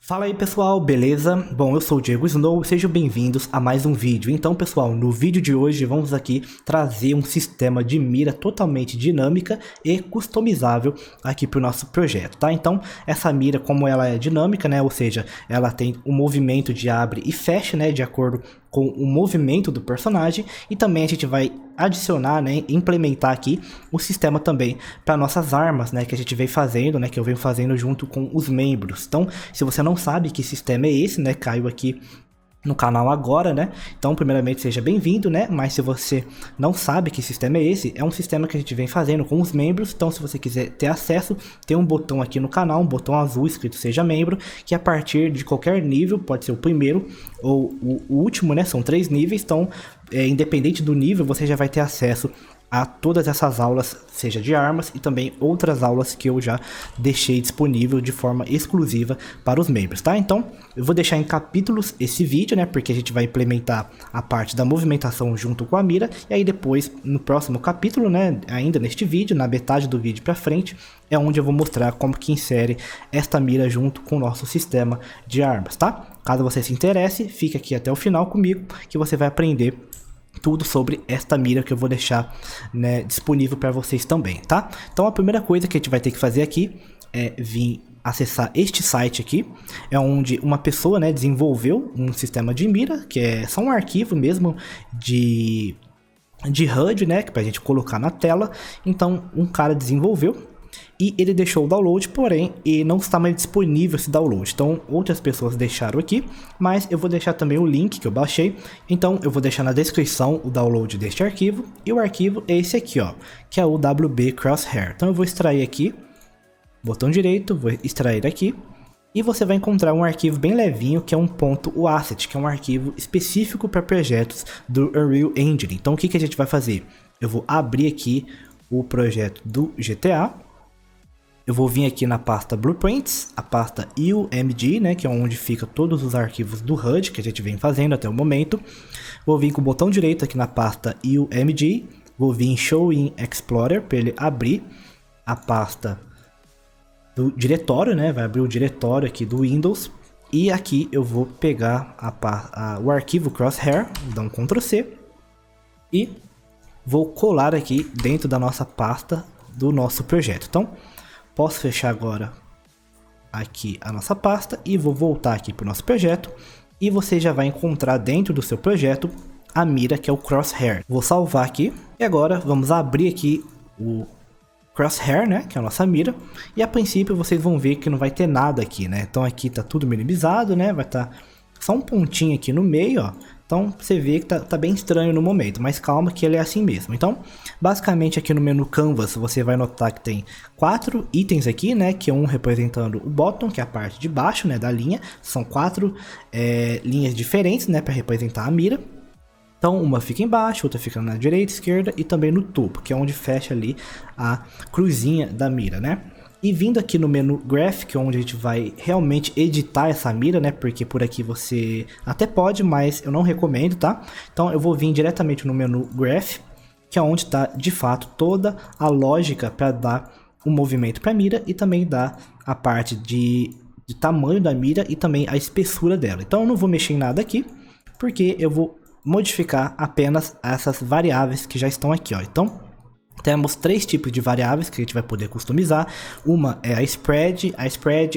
Fala aí pessoal, beleza? Bom, eu sou o Diego Snow, sejam bem-vindos a mais um vídeo. Então pessoal, no vídeo de hoje vamos aqui trazer um sistema de mira totalmente dinâmica e customizável aqui para o nosso projeto, tá? Então essa mira, como ela é dinâmica, né? Ou seja, ela tem um movimento de abre e fecha, né? De acordo com o movimento do personagem, e também a gente vai adicionar, né, implementar aqui o sistema também para nossas armas, né, que a gente vem fazendo, né, que eu venho fazendo junto com os membros. Então, se você não sabe que sistema é esse, né, caiu aqui no canal agora, né? Então, primeiramente, seja bem-vindo, né? Mas se você não sabe que sistema é esse, é um sistema que a gente vem fazendo com os membros. Então, se você quiser ter acesso, tem um botão aqui no canal, um botão azul escrito Seja Membro, que a partir de qualquer nível, pode ser o primeiro ou o último, né? São 3 níveis, então, independente do nível, você já vai ter acesso a todas essas aulas, seja de armas e também outras aulas que eu já deixei disponível de forma exclusiva para os membros, tá? Então, eu vou deixar em capítulos esse vídeo, né? Porque a gente vai implementar a parte da movimentação junto com a mira, e aí depois, no próximo capítulo, né? Ainda neste vídeo, na metade do vídeo para frente, é onde eu vou mostrar como que insere esta mira junto com o nosso sistema de armas, tá? Caso você se interesse, fique aqui até o final comigo, que você vai aprender tudo sobre esta mira que eu vou deixar, né, disponível para vocês também, tá? Então a primeira coisa que a gente vai ter que fazer aqui é vir acessar este site aqui, é onde uma pessoa, né, desenvolveu um sistema de mira, que é só um arquivo mesmo de HUD, né, que pra gente colocar na tela. Então um cara desenvolveu e ele deixou o download, porém e não está mais disponível esse download. Então outras pessoas deixaram aqui, mas eu vou deixar também o link que eu baixei. Então eu vou deixar na descrição o download deste arquivo, e o arquivo é esse aqui, ó, que é o WB Crosshair. Então eu vou extrair aqui, botão direito, vou extrair aqui, e você vai encontrar um arquivo bem levinho, que é um .wasset, que é um arquivo específico para projetos do Unreal Engine. Então o que a gente vai fazer? Eu vou abrir aqui o projeto do GTA. Eu vou vir aqui na pasta Blueprints, a pasta UMG, né, que é onde fica todos os arquivos do HUD que a gente vem fazendo até o momento. Vou vir com o botão direito aqui na pasta UMG, vou vir em Show in Explorer para ele abrir a pasta do diretório, né, vai abrir o diretório aqui do Windows. E aqui eu vou pegar o arquivo Crosshair, dar um Ctrl C e vou colar aqui dentro da nossa pasta do nosso projeto. Então, posso fechar agora aqui a nossa pasta e vou voltar aqui para o nosso projeto, e você já vai encontrar dentro do seu projeto a mira, que é o Crosshair. Vou salvar aqui e agora vamos abrir aqui o Crosshair, né, que é a nossa mira, e a princípio vocês vão ver que não vai ter nada aqui, né? Então aqui tá tudo minimizado, né? Vai estar só um pontinho aqui no meio, ó. Então você vê que tá bem estranho no momento, mas calma que ele é assim mesmo. Então, basicamente aqui no menu Canvas você vai notar que tem 4 itens aqui, né? Que é um representando o bottom, que é a parte de baixo, né, da linha. São 4 linhas diferentes, né, para representar a mira. Então uma fica embaixo, outra fica na direita, esquerda e também no topo, que é onde fecha ali a cruzinha da mira, né? E vindo aqui no menu Graphic, onde a gente vai realmente editar essa mira, né? Porque por aqui você até pode, mas eu não recomendo, tá? Então eu vou vir diretamente no menu Graph, que é onde está de fato toda a lógica para dar o movimento para a mira e também dar a parte de tamanho da mira e também a espessura dela. Então eu não vou mexer em nada aqui, porque eu vou modificar apenas essas variáveis que já estão aqui, ó. Então temos 3 tipos de variáveis que a gente vai poder customizar. Uma é a spread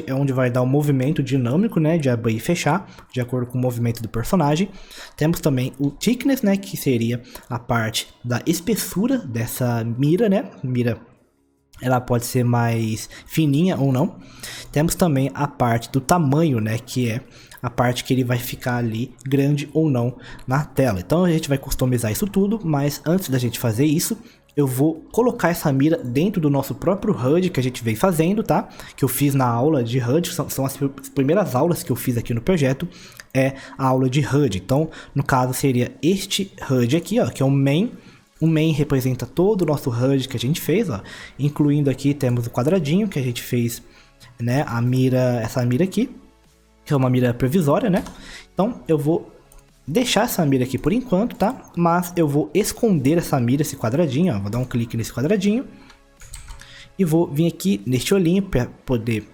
é onde vai dar o movimento dinâmico, né, de abrir e fechar, de acordo com o movimento do personagem. Temos também o thickness, né, que seria a parte da espessura dessa mira, né, ela pode ser mais fininha ou não. Temos também a parte do tamanho, né, que é a parte que ele vai ficar ali grande ou não na tela. Então a gente vai customizar isso tudo, mas antes da gente fazer isso, eu vou colocar essa mira dentro do nosso próprio HUD que a gente vem fazendo, tá? Que eu fiz na aula de HUD, são as primeiras aulas que eu fiz aqui no projeto, é a aula de HUD. Então, no caso, seria este HUD aqui, ó, que é o main. O main representa todo o nosso HUD que a gente fez, ó, incluindo aqui temos o quadradinho que a gente fez, né, a mira, essa mira aqui, que é uma mira provisória, né? Então, eu vou deixar essa mira aqui por enquanto, tá? Mas eu vou esconder essa mira, esse quadradinho, ó. Vou dar um clique nesse quadradinho e vou vir aqui neste olhinho para poder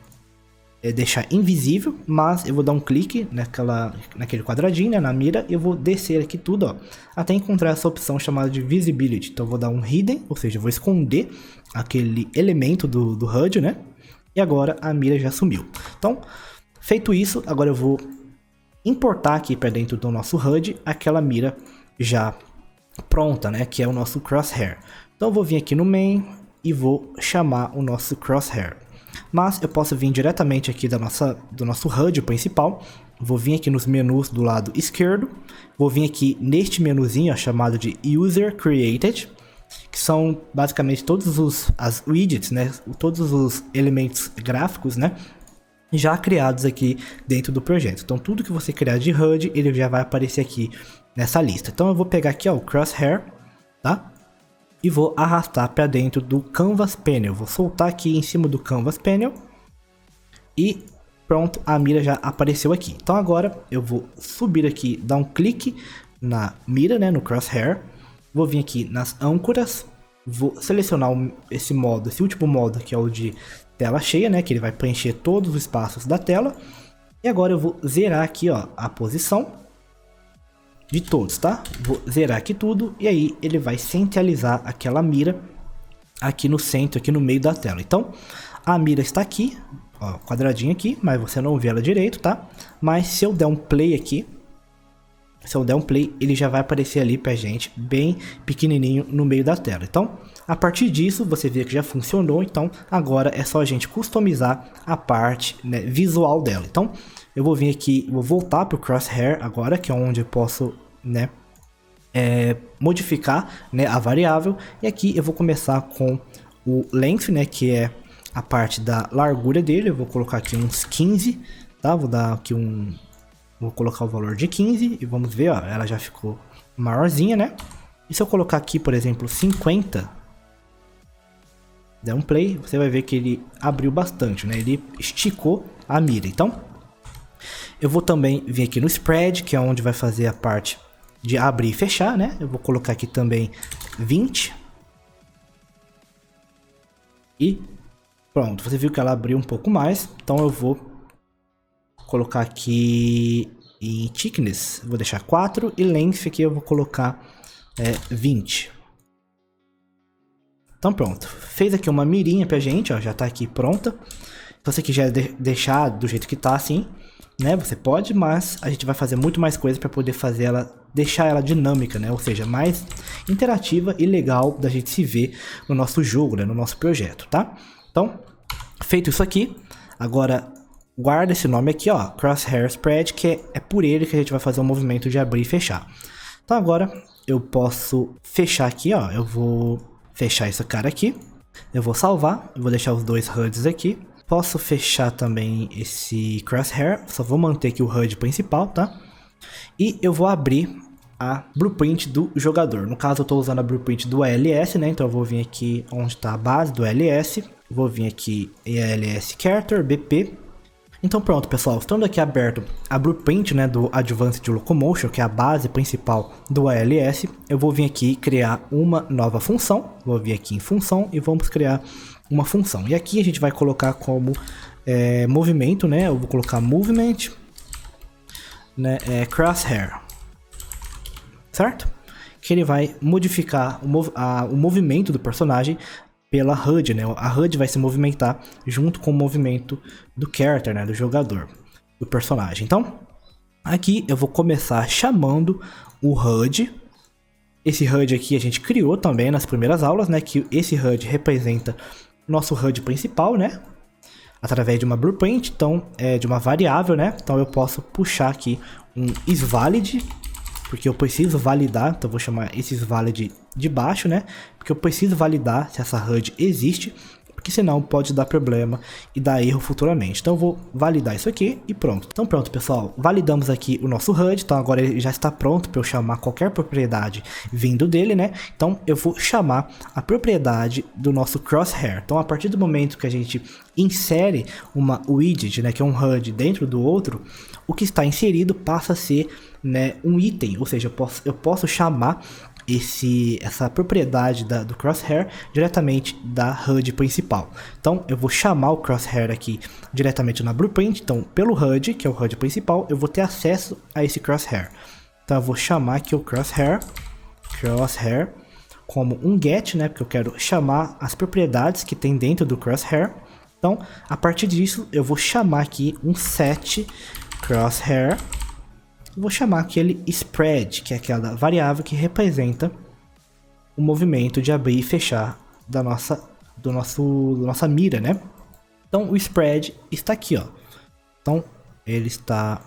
deixar invisível, mas eu vou dar um clique naquele quadradinho, né, na mira, e eu vou descer aqui tudo, ó, até encontrar essa opção chamada de Visibility. Então eu vou dar um Hidden, ou seja, eu vou esconder aquele elemento do HUD, né, e agora a mira já sumiu. Então, feito isso, agora eu vou importar aqui para dentro do nosso HUD aquela mira já pronta, né, que é o nosso Crosshair. Então eu vou vir aqui no Main e vou chamar o nosso Crosshair. Mas eu posso vir diretamente aqui do nosso HUD principal. Vou vir aqui nos menus do lado esquerdo. Vou vir aqui neste menuzinho, ó, chamado de User Created, que são basicamente todos as widgets, né, todos os elementos gráficos, né, já criados aqui dentro do projeto. Então tudo que você criar de HUD, ele já vai aparecer aqui nessa lista. Então eu vou pegar aqui, ó, o Crosshair, tá? E vou arrastar para dentro do Canvas Panel. Vou soltar aqui em cima do Canvas Panel. E pronto, a mira já apareceu aqui. Então agora eu vou subir aqui, dar um clique na mira, né, no Crosshair. Vou vir aqui nas âncoras. Vou selecionar esse último modo, que é o de tela cheia, né, que ele vai preencher todos os espaços da tela. E agora eu vou zerar aqui, ó, a posição de todos, tá? Vou zerar aqui tudo e aí ele vai centralizar aquela mira aqui no centro, aqui no meio da tela. Então, a mira está aqui, ó, quadradinho aqui, mas você não vê ela direito, tá? Mas se eu der um play aqui, ele já vai aparecer ali pra gente, bem pequenininho no meio da tela. Então, a partir disso, você vê que já funcionou. Então, agora é só a gente customizar a parte, né, visual dela. Então, eu vou vir aqui, vou voltar para o Crosshair agora, que é onde eu posso, né, modificar, né, a variável. E aqui eu vou começar com o Length, né, que é a parte da largura dele. Eu vou colocar aqui uns 15, tá? Vou dar aqui vou colocar o valor de 15 e vamos ver, ó, ela já ficou maiorzinha, né? E se eu colocar aqui, por exemplo, 50, der um play, você vai ver que ele abriu bastante, né? Ele esticou a mira. Então, eu vou também vir aqui no Spread, que é onde vai fazer a parte de abrir e fechar, né? Eu vou colocar aqui também 20. E pronto, você viu que ela abriu um pouco mais. Então eu vou colocar aqui em Thickness, vou deixar 4. E Length aqui eu vou colocar 20. Então pronto, fez aqui uma mirinha pra gente, ó, já tá aqui pronta. Se você quiser deixar do jeito que tá assim, né, você pode, mas a gente vai fazer muito mais coisa para poder fazer ela, deixar ela dinâmica, né, ou seja, mais interativa e legal da gente se ver no nosso jogo, né, no nosso projeto, tá? Então, feito isso aqui, agora guarda esse nome aqui, ó, Crosshair Spread, que é por ele que a gente vai fazer o movimento de abrir e fechar. Então agora eu posso fechar aqui, ó, eu vou fechar esse cara aqui, eu vou salvar, eu vou deixar os dois HUDs aqui. Posso fechar também esse Crosshair, só vou manter aqui o HUD principal, tá? E eu vou abrir a blueprint do jogador. No caso eu estou usando a blueprint do ALS, né? Então eu vou vir aqui onde está a base do ALS. Vou vir aqui em ALS Character, BP. Então pronto, pessoal, estando aqui aberto a blueprint, né, do Advanced Locomotion, que é a base principal do ALS, eu vou vir aqui criar uma nova função. Vou vir aqui em função e vamos criar uma função. E aqui a gente vai colocar como movimento, né? Eu vou colocar movement, né, crosshair, certo? Que ele vai modificar o movimento do personagem pela HUD, né? A HUD vai se movimentar junto com o movimento do character, né, do jogador, do personagem. Então, aqui eu vou começar chamando o HUD. Esse HUD aqui a gente criou também nas primeiras aulas, né? Que esse HUD representa nosso HUD principal, né? Através de uma blueprint, então de uma variável, né? Então eu posso puxar aqui um isValid, porque eu preciso validar, então eu vou chamar esse isValid de baixo, né? Porque eu preciso validar se essa HUD existe, porque senão pode dar problema e dar erro futuramente. Então eu vou validar isso aqui e pronto. Então pronto, pessoal, validamos aqui o nosso HUD, então agora ele já está pronto para eu chamar qualquer propriedade vindo dele, né? Então eu vou chamar a propriedade do nosso Crosshair. Então a partir do momento que a gente insere uma widget, né, que é um HUD dentro do outro, o que está inserido passa a ser, né, um item, ou seja, eu posso chamar essa propriedade do crosshair diretamente da HUD principal. Então eu vou chamar o crosshair aqui diretamente na blueprint. Então pelo HUD, que é o HUD principal, eu vou ter acesso a esse crosshair. Então eu vou chamar aqui o crosshair como um get, né, porque eu quero chamar as propriedades que tem dentro do crosshair. Então a partir disso eu vou chamar aqui um set crosshair. Vou chamar aquele spread, que é aquela variável que representa o movimento de abrir e fechar da nossa mira, né? Então o spread está aqui, ó. Então ele está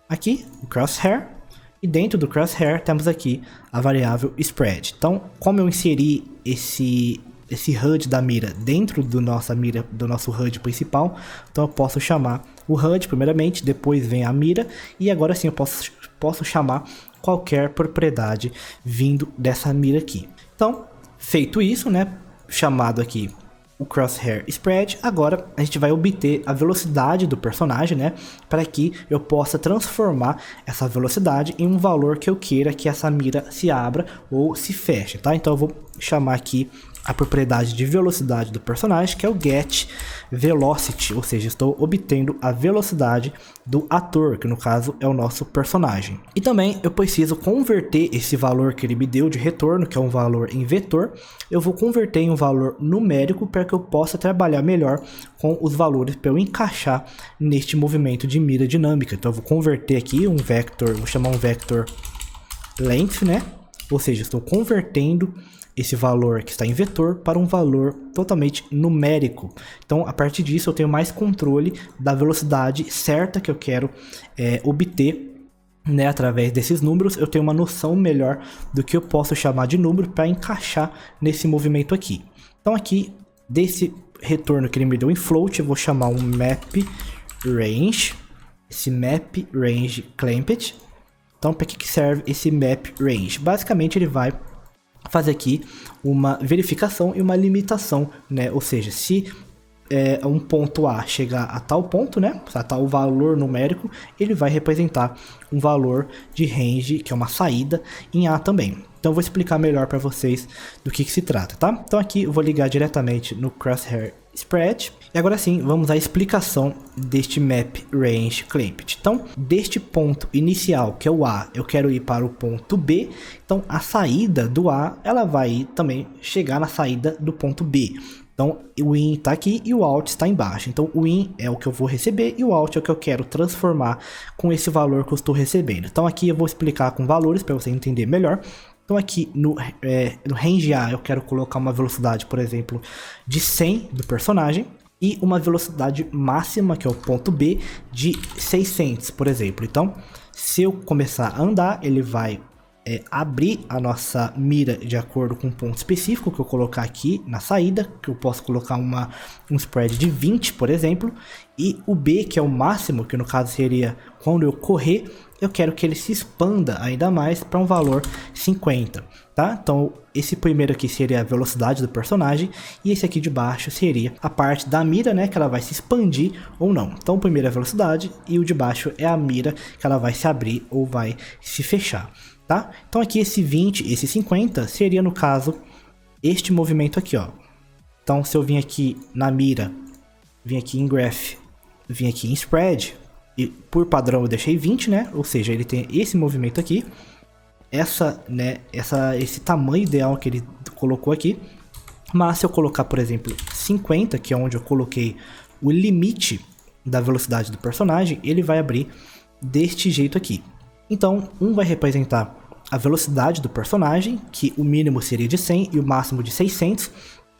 aqui, o crosshair, e dentro do crosshair temos aqui a variável spread. Então, como eu inseri esse HUD da mira dentro do nosso HUD principal, então eu posso chamar o HUD primeiramente, depois vem a mira, e agora sim eu posso chamar qualquer propriedade vindo dessa mira aqui. Então, feito isso, né, chamado aqui o crosshair spread, agora a gente vai obter a velocidade do personagem, né, para que eu possa transformar essa velocidade em um valor que eu queira que essa mira se abra ou se feche, tá? Então eu vou chamar aqui a propriedade de velocidade do personagem, que é o getVelocity, ou seja, estou obtendo a velocidade do ator, que no caso é o nosso personagem. E também eu preciso converter esse valor que ele me deu de retorno, que é um valor em vetor, eu vou converter em um valor numérico para que eu possa trabalhar melhor com os valores para eu encaixar neste movimento de mira dinâmica. Então eu vou converter aqui um vector, vou chamar um vector length, né? Ou seja, estou convertendo esse valor que está em vetor para um valor totalmente numérico. Então, a partir disso, eu tenho mais controle da velocidade certa que eu quero obter, né, através desses números. Eu tenho uma noção melhor do que eu posso chamar de número para encaixar nesse movimento aqui. Então, aqui, desse retorno que ele me deu em float, eu vou chamar um map range, esse map range clamped. Então, para que serve esse map range? Basicamente, ele vai fazer aqui uma verificação e uma limitação, né? Ou seja, se um ponto A chegar a tal ponto, né, a tal valor numérico, ele vai representar um valor de range, que é uma saída, em A também. Então eu vou explicar melhor para vocês do que se trata, tá? Então aqui eu vou ligar diretamente no crosshair spread. E agora sim, vamos à explicação deste map range clamped. Então, deste ponto inicial, que é o A, eu quero ir para o ponto B. Então, a saída do A, ela vai também chegar na saída do ponto B. Então, o in está aqui e o out está embaixo. Então, o in é o que eu vou receber e o out é o que eu quero transformar com esse valor que eu estou recebendo. Então, aqui eu vou explicar com valores para você entender melhor. Então aqui no range A eu quero colocar uma velocidade, por exemplo, de 100 do personagem e uma velocidade máxima, que é o ponto B, de 600, por exemplo. Então, se eu começar a andar, ele vai abrir a nossa mira de acordo com um ponto específico que eu colocar aqui na saída, que eu posso colocar um spread de 20, por exemplo, e o B, que é o máximo, que no caso seria quando eu correr, eu quero que ele se expanda ainda mais para um valor 50, tá? Então esse primeiro aqui seria a velocidade do personagem e esse aqui de baixo seria a parte da mira, né, que ela vai se expandir ou não. Então o primeiro é a velocidade e o de baixo é a mira, que ela vai se abrir ou vai se fechar, tá? Então aqui esse 20 e esse 50 seria no caso este movimento aqui, ó. Então se eu vim aqui na mira, vim aqui em graph, vim aqui em spread, e por padrão eu deixei 20, né? Ou seja, ele tem esse movimento aqui, esse tamanho ideal que ele colocou aqui. Mas se eu colocar, por exemplo, 50, que é onde eu coloquei o limite da velocidade do personagem, ele vai abrir deste jeito aqui. Então, um vai representar a velocidade do personagem, que o mínimo seria de 100 e o máximo de 600.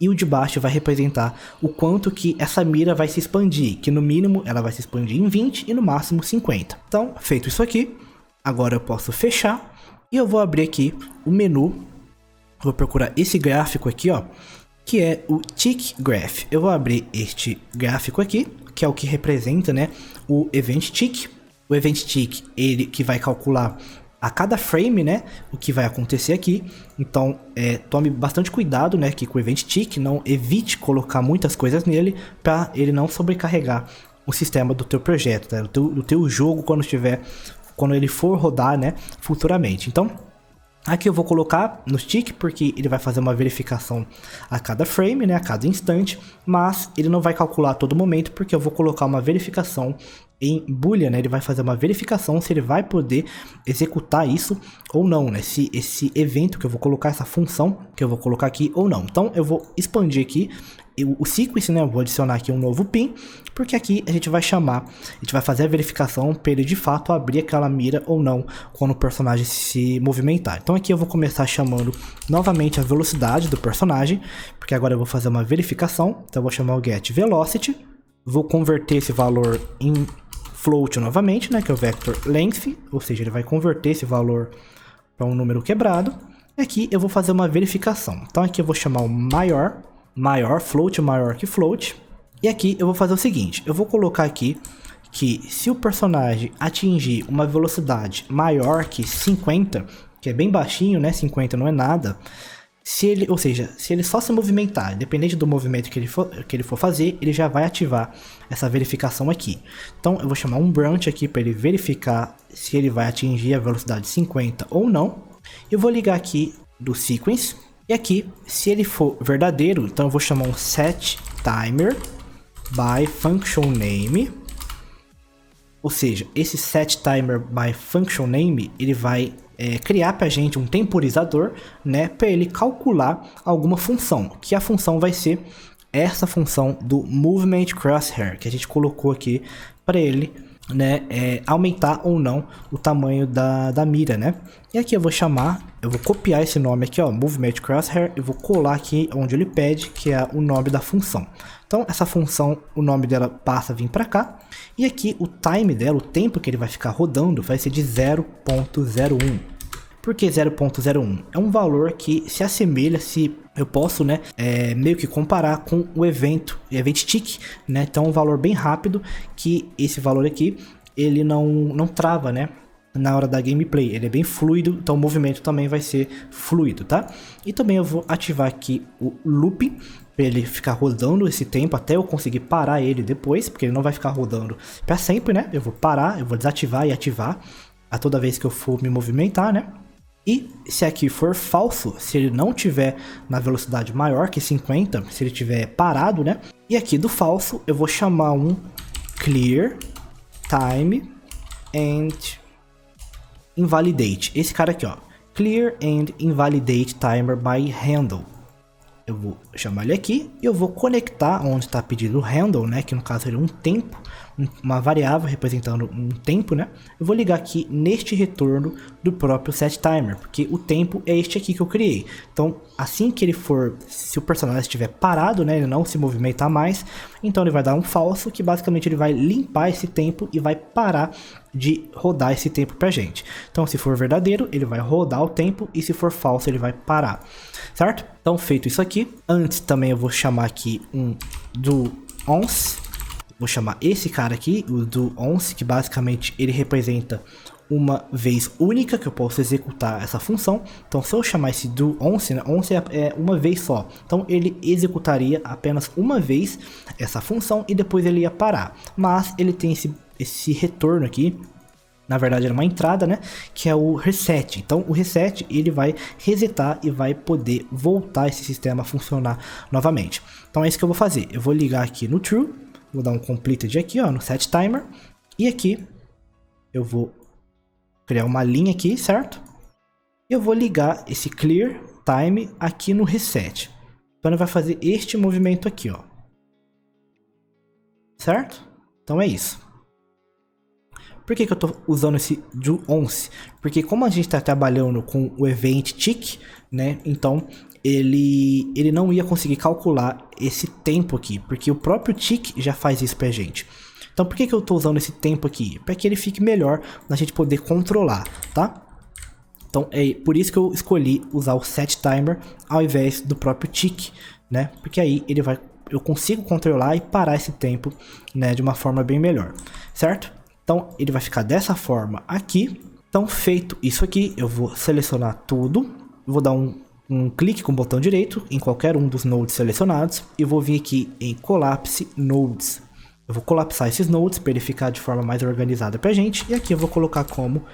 E o de baixo vai representar o quanto que essa mira vai se expandir, que no mínimo ela vai se expandir em 20 e no máximo 50. Então, feito isso aqui, agora eu posso fechar e eu vou abrir aqui o menu. Vou procurar esse gráfico aqui, ó, que é o Tick Graph. Eu vou abrir este gráfico aqui, que é o que representa, né, o Event Tick. O Event Tick, ele que vai calcular a cada frame, né, o que vai acontecer aqui. Então, tome bastante cuidado, né, aqui com o Event Tick, não evite colocar muitas coisas nele para ele não sobrecarregar o sistema do teu projeto, tá? do teu jogo quando ele for rodar, né, futuramente. Então, Aqui eu vou colocar no tick, porque ele vai fazer uma verificação a cada frame, né, a cada instante, mas ele não vai calcular a todo momento, porque eu vou colocar uma verificação em boolean, né, ele vai fazer uma verificação se ele vai poder executar isso ou não, né, se esse evento que eu vou colocar, essa função que eu vou colocar aqui ou não. Então eu vou expandir aqui o sequence, né, eu vou adicionar aqui um novo pin, porque aqui a gente vai chamar, a gente vai fazer a verificação para ele de fato abrir aquela mira ou não quando o personagem se movimentar. Então aqui eu vou começar chamando novamente a velocidade do personagem, porque agora eu vou fazer uma verificação, então eu vou chamar o get velocity, vou converter esse valor em float novamente, né, que é o vector length, ou seja, ele vai converter esse valor para um número quebrado, e aqui eu vou fazer uma verificação. Então aqui eu vou chamar o maior, float maior que float. E aqui eu vou fazer o seguinte, eu vou colocar aqui que se o personagem atingir uma velocidade maior que 50, que é bem baixinho, né, 50 não é nada, ou seja, se ele só se movimentar, independente do movimento que ele for fazer, ele já vai ativar essa verificação aqui. Então eu vou chamar um branch aqui para ele verificar se ele vai atingir a velocidade 50 ou não. Eu vou ligar aqui do sequence. E aqui, se ele for verdadeiro, então eu vou chamar um set timer by function name. Ou seja, esse set timer by function name, ele vai criar para a gente um temporizador, né, para ele calcular alguma função, que a função vai ser essa função do movement crosshair, que a gente colocou aqui para ele, né, aumentar ou não o tamanho da mira, né? E aqui eu vou copiar esse nome aqui, ó, movement crosshair, e vou colar aqui onde ele pede, que é o nome da função. Então essa função, o nome dela passa a vir para cá, e aqui o time dela, o tempo que ele vai ficar rodando, vai ser de 0.01. Por que 0.01? É um valor que se assemelha, se eu posso, né, meio que comparar com o event tick, né? Então um valor bem rápido, que esse valor aqui, ele não trava, né, na hora da gameplay, ele é bem fluido, então o movimento também vai ser fluido, tá? E também eu vou ativar aqui o looping, para ele ficar rodando esse tempo até eu conseguir parar ele depois, porque ele não vai ficar rodando para sempre, né? Eu vou parar, eu vou desativar e ativar a toda vez que eu for me movimentar, né? E se aqui for falso, se ele não tiver na velocidade maior que 50, se ele tiver parado, né? E aqui do falso eu vou chamar um clear time and invalidate. Esse cara aqui, ó, clear and invalidate timer by handle. Eu vou chamar ele aqui e eu vou conectar onde está pedindo o handle, né? Que no caso seria um tempo, uma variável representando um tempo, né? Eu vou ligar aqui neste retorno do próprio setTimer, porque o tempo é este aqui que eu criei. Então, assim que ele for, se o personagem estiver parado, né? Ele não se movimentar mais, então ele vai dar um falso, que basicamente ele vai limpar esse tempo e vai parar de rodar esse tempo pra gente. Então, se for verdadeiro, ele vai rodar o tempo, e se for falso, ele vai parar, certo? Então, feito isso aqui, antes também eu vou chamar aqui um do once. Vou chamar esse cara aqui, o do once, que basicamente ele representa uma vez única que eu posso executar essa função. Então, se eu chamar esse do once, né, once é uma vez só. Então, ele executaria apenas uma vez essa função e depois ele ia parar. Mas ele tem esse retorno aqui, na verdade era uma entrada, né, que é o reset. Então o reset ele vai resetar e vai poder voltar esse sistema a funcionar novamente. Então é isso que eu vou fazer. Eu vou ligar aqui no true, vou dar um completed aqui, ó, no set timer, e aqui eu vou criar uma linha aqui, certo? E eu vou ligar esse clear time aqui no reset. Então ele vai fazer este movimento aqui, ó, certo? Então é isso. Por que eu estou usando esse do once? Porque como a gente está trabalhando com o event tick, né? Então ele não ia conseguir calcular esse tempo aqui, porque o próprio tick já faz isso pra gente. Então por que eu estou usando esse tempo aqui? Para que ele fique melhor na gente poder controlar, tá? Então é por isso que eu escolhi usar o set timer ao invés do próprio tick, né? Porque aí eu consigo controlar e parar esse tempo, né, de uma forma bem melhor, certo? Então ele vai ficar dessa forma aqui. Então feito isso aqui, eu vou selecionar tudo, vou dar um clique com o botão direito em qualquer um dos nodes selecionados e vou vir aqui em Collapse Nodes. Eu vou colapsar esses nodes para ele ficar de forma mais organizada pra gente, e aqui eu vou colocar como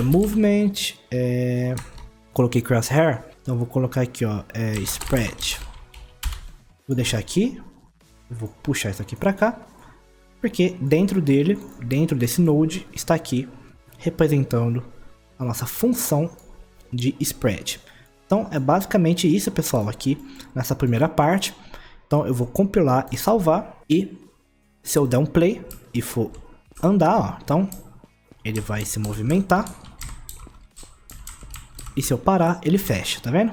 movement coloquei crosshair, então eu vou colocar aqui, ó, spread. Vou deixar aqui, vou puxar isso aqui para cá, porque dentro dele, dentro desse node, está aqui representando a nossa função de spread. Então é basicamente isso, pessoal, aqui nessa primeira parte. Então eu vou compilar e salvar, e se eu der um play e for andar, ó, então ele vai se movimentar, e se eu parar ele fecha, tá vendo?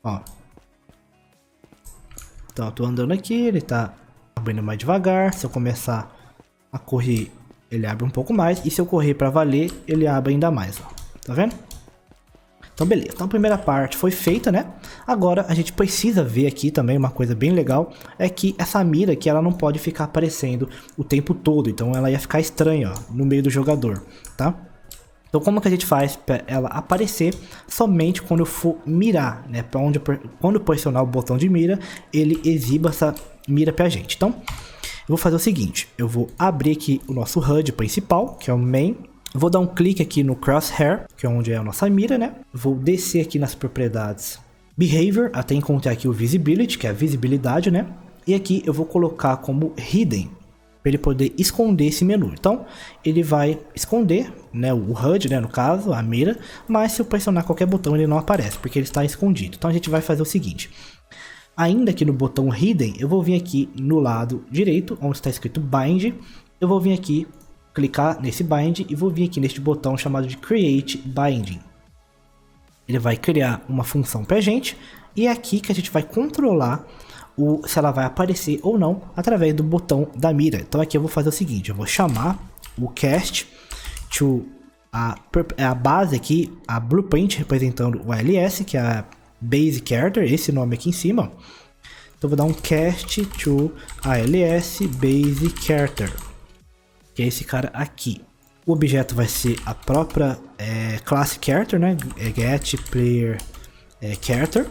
Ó, então eu tô andando aqui, ele tá abrindo mais devagar. Se eu começar a correr, ele abre um pouco mais, e se eu correr para valer, ele abre ainda mais, ó, tá vendo? Então beleza, então a primeira parte foi feita, né? Agora a gente precisa ver aqui também uma coisa bem legal, é que essa mira aqui ela não pode ficar aparecendo o tempo todo, então ela ia ficar estranha, ó, no meio do jogador, tá? Então como que a gente faz para ela aparecer somente quando eu for mirar, né? Para onde quando eu pressionar o botão de mira, ele exiba essa mira pra gente. Então eu vou fazer o seguinte, eu vou abrir aqui o nosso HUD principal, que é o main. Vou dar um clique aqui no crosshair, que é onde é a nossa mira, né? Vou descer aqui nas propriedades behavior, até encontrar aqui o visibility, que é a visibilidade, né? E aqui eu vou colocar como hidden, para ele poder esconder esse menu. Então ele vai esconder, né, o HUD, né, no caso, a mira, mas se eu pressionar qualquer botão ele não aparece, porque ele está escondido. Então a gente vai fazer o seguinte, ainda aqui no botão hidden, eu vou vir aqui no lado direito, onde está escrito bind, eu vou vir aqui, clicar nesse bind e vou vir aqui neste botão chamado de create binding. Ele vai criar uma função pra gente, e é aqui que a gente vai controlar se ela vai aparecer ou não através do botão da mira. Então aqui eu vou fazer o seguinte, eu vou chamar o cast to a base aqui, a blueprint representando o ALS, que é a base character, esse nome aqui em cima. Então eu vou dar um cast to ALS base character, que é esse cara aqui. O objeto vai ser a própria classe character, né? Get player character.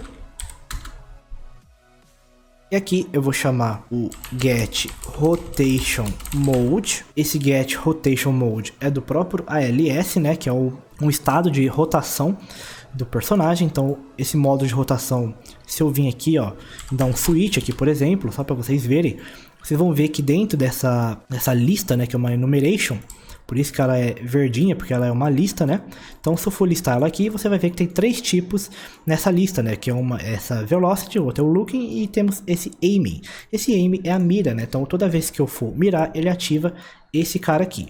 E aqui eu vou chamar o get rotation mode. Esse get rotation mode é do próprio ALS, né? Que é um estado de rotação do personagem. Então esse modo de rotação, se eu vir aqui, ó, dar um switch aqui, por exemplo, só para vocês verem, vocês vão ver que dentro dessa lista, né, que é uma enumeration, por isso que ela é verdinha, porque ela é uma lista, né? Então se eu for listar ela aqui, você vai ver que tem 3 tipos nessa lista, né? Que é essa velocity, outra é o looking, e temos esse aiming. Esse aiming é a mira, né? Então toda vez que eu for mirar, ele ativa esse cara aqui.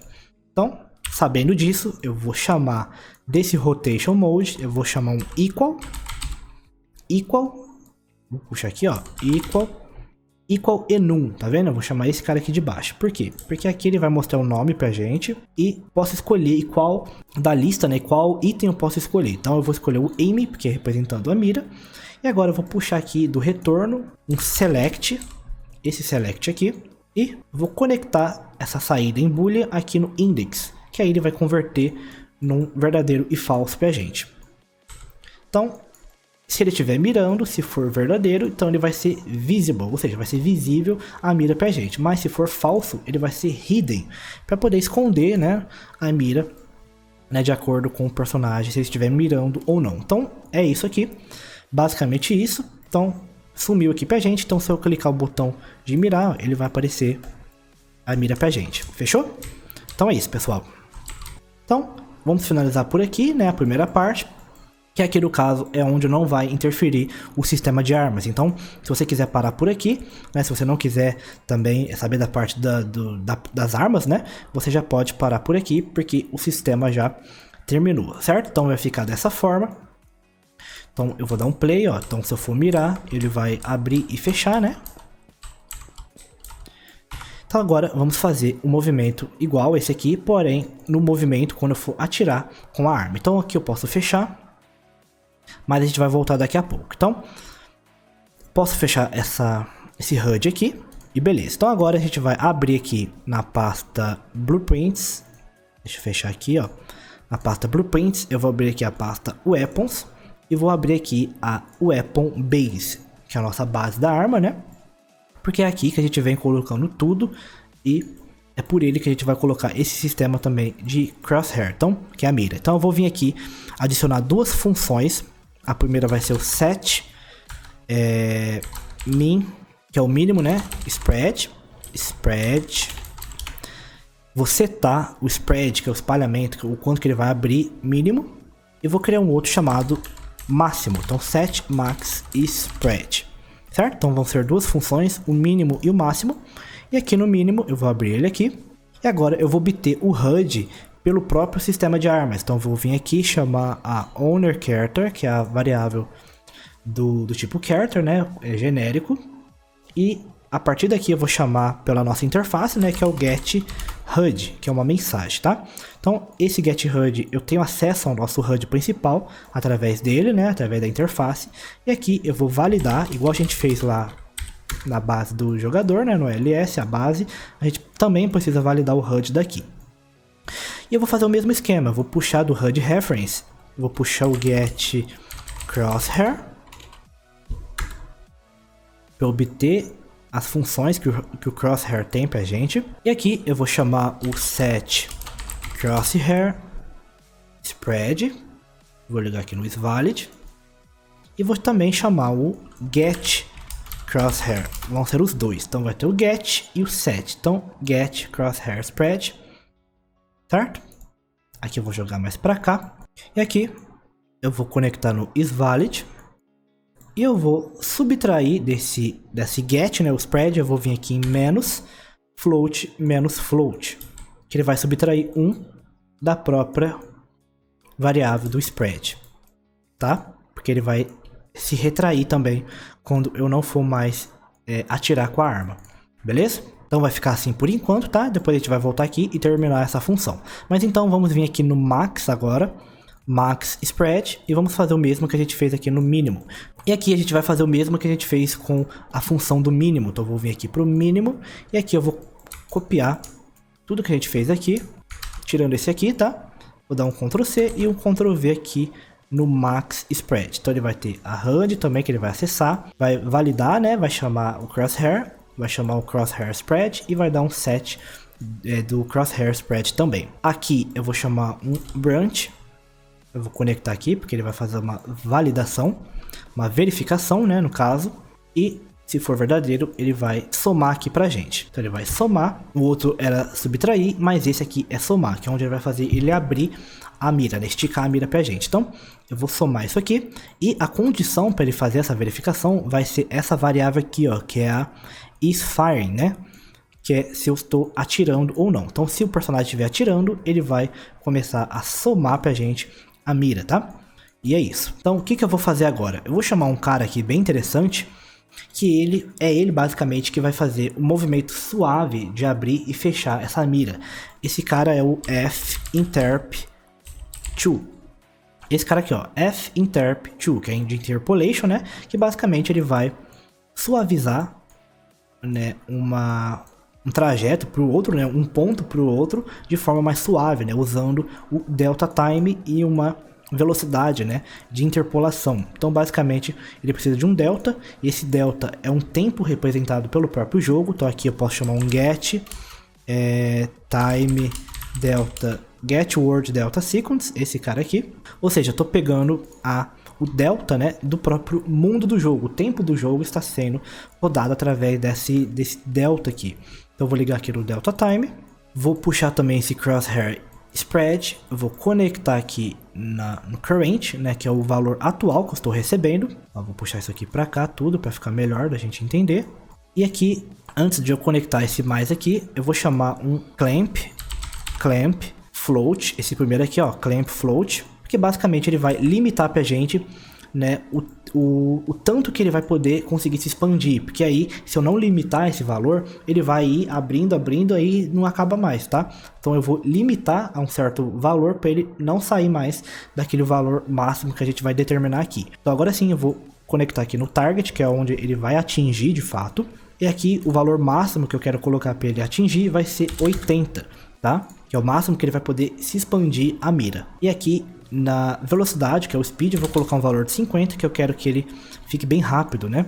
Então, sabendo disso, eu vou chamar desse rotation mode, eu vou chamar um equal, vou puxar aqui, ó, equal enum, tá vendo? Eu vou chamar esse cara aqui de baixo. Por quê? Porque aqui ele vai mostrar o nome pra gente e posso escolher qual da lista, né? Qual item eu posso escolher. Então eu vou escolher o aim, porque é representando a mira. E agora eu vou puxar aqui do retorno um select, esse select aqui, e vou conectar essa saída em boolean aqui no index, que aí ele vai converter num verdadeiro e falso pra gente. Então, se ele estiver mirando, se for verdadeiro, então ele vai ser visible, ou seja, vai ser visível a mira pra gente. Mas se for falso, ele vai ser hidden, para poder esconder, né, a mira, né, de acordo com o personagem, se ele estiver mirando ou não. Então é isso aqui, basicamente isso. Então sumiu aqui pra gente, então se eu clicar o botão de mirar, ele vai aparecer a mira pra gente. Fechou? Então é isso, pessoal. Então vamos finalizar por aqui, né, a primeira parte, que aqui no caso é onde não vai interferir o sistema de armas. Então, se você quiser parar por aqui, né, se você não quiser também saber da parte das armas, né, você já pode parar por aqui, porque o sistema já terminou, certo? Então vai ficar dessa forma. Então eu vou dar um play, ó. Então se eu for mirar, ele vai abrir e fechar, né? Então agora vamos fazer um movimento igual esse aqui, porém no movimento quando eu for atirar com a arma. Então aqui eu posso fechar, mas a gente vai voltar daqui a pouco. Então, posso fechar esse HUD aqui e beleza. Então agora a gente vai abrir aqui na pasta Blueprints. Deixa eu fechar aqui, ó. Na pasta Blueprints, eu vou abrir aqui a pasta Weapons e vou abrir aqui a Weapon Base, que é a nossa base da arma, né? Porque é aqui que a gente vem colocando tudo e é por ele que a gente vai colocar esse sistema também de crosshair, então, que é a mira. Então eu vou vir aqui adicionar duas funções. A primeira vai ser o set min, que é o mínimo, né? Spread. Vou setar o spread, que é o espalhamento, o quanto que ele vai abrir, mínimo. E vou criar um outro chamado máximo. Então set max spread, certo? Então vão ser duas funções, o mínimo e o máximo. E aqui no mínimo eu vou abrir ele aqui. E agora eu vou obter o HUD pelo próprio sistema de armas. Então eu vou vir aqui chamar a owner character, que é a variável do tipo character, né? É genérico. E a partir daqui eu vou chamar pela nossa interface, né? Que é o get HUD, que é uma mensagem, tá? Então esse get HUD eu tenho acesso ao nosso HUD principal através dele, né? Através da interface. E aqui eu vou validar, igual a gente fez lá na base do jogador, né? No LS, a base. A gente também precisa validar o HUD daqui. E eu vou fazer o mesmo esquema. Eu vou puxar do HUD reference. Vou puxar o get crosshair para obter as funções que o crosshair tem pra gente. E aqui eu vou chamar o set crosshair spread. Vou ligar aqui no isValid. E vou também chamar o get crosshair. Vão ser os dois. Então vai ter o get e o set. Então get crosshair spread. Certo? Aqui eu vou jogar mais pra cá. E aqui eu vou conectar no isValid. E eu vou subtrair desse get, né, o spread, eu vou vir aqui em menos float, que ele vai subtrair 1 da própria variável do spread, tá? Porque ele vai se retrair também quando eu não for mais atirar com a arma, beleza? Então vai ficar assim por enquanto, tá? Depois a gente vai voltar aqui e terminar essa função. Mas então vamos vir aqui no max agora. Max spread, e vamos fazer o mesmo que a gente fez aqui no mínimo. E aqui a gente vai fazer o mesmo que a gente fez com a função do mínimo. Então eu vou vir aqui para o mínimo, e aqui eu vou copiar tudo que a gente fez aqui, tirando esse aqui, tá? Vou dar um Ctrl C e um Ctrl V aqui no max spread. Então ele vai ter a HUD também, que ele vai acessar, vai validar, né? Vai chamar o crosshair, vai chamar o crosshair spread e vai dar um set do crosshair spread também. Aqui eu vou chamar um branch. Eu vou conectar aqui, porque ele vai fazer uma validação, uma verificação, né, no caso. E, se for verdadeiro, ele vai somar aqui pra gente. Então ele vai somar, o outro era subtrair, mas esse aqui é somar, que é onde ele vai fazer ele abrir a mira, né, esticar a mira pra gente. Então, eu vou somar isso aqui. E a condição para ele fazer essa verificação vai ser essa variável aqui, ó, que é a isFiring, né? Que é se eu estou atirando ou não. Então, se o personagem estiver atirando, ele vai começar a somar pra gente a mira, tá? E é isso. Então, o que eu vou fazer agora? Eu vou chamar um cara aqui bem interessante, que ele basicamente que vai fazer o movimento suave de abrir e fechar essa mira. Esse cara é o finterp2. Esse cara aqui, ó, finterp2, que é de interpolation, né? Que basicamente ele vai suavizar, né, um trajeto para o outro, né, um ponto para o outro de forma mais suave, né, usando o delta time e uma velocidade, né, de interpolação. Então basicamente ele precisa de um delta, e esse delta é um tempo representado pelo próprio jogo. Então aqui eu posso chamar um get time delta get word delta sequence, esse cara aqui. Ou seja, eu estou pegando o delta, né, do próprio mundo do jogo. O tempo do jogo está sendo rodado através desse delta aqui. Então eu vou ligar aqui no delta time, vou puxar também esse crosshair spread, eu vou conectar aqui no current, né, que é o valor atual que eu estou recebendo. Eu vou puxar isso aqui para cá tudo para ficar melhor da gente entender. E aqui, antes de eu conectar esse mais aqui, eu vou chamar um clamp float, esse primeiro aqui, ó, clamp float, porque basicamente ele vai limitar pra gente, né, o tanto que ele vai poder conseguir se expandir, porque aí, se eu não limitar esse valor, ele vai ir abrindo, aí não acaba mais, tá? Então eu vou limitar a um certo valor para ele não sair mais daquele valor máximo que a gente vai determinar aqui. Então agora sim eu vou conectar aqui no target, que é onde ele vai atingir de fato, e aqui o valor máximo que eu quero colocar para ele atingir vai ser 80, tá? Que é o máximo que ele vai poder se expandir a mira. E aqui na velocidade, que é o speed, eu vou colocar um valor de 50, que eu quero que ele fique bem rápido, né?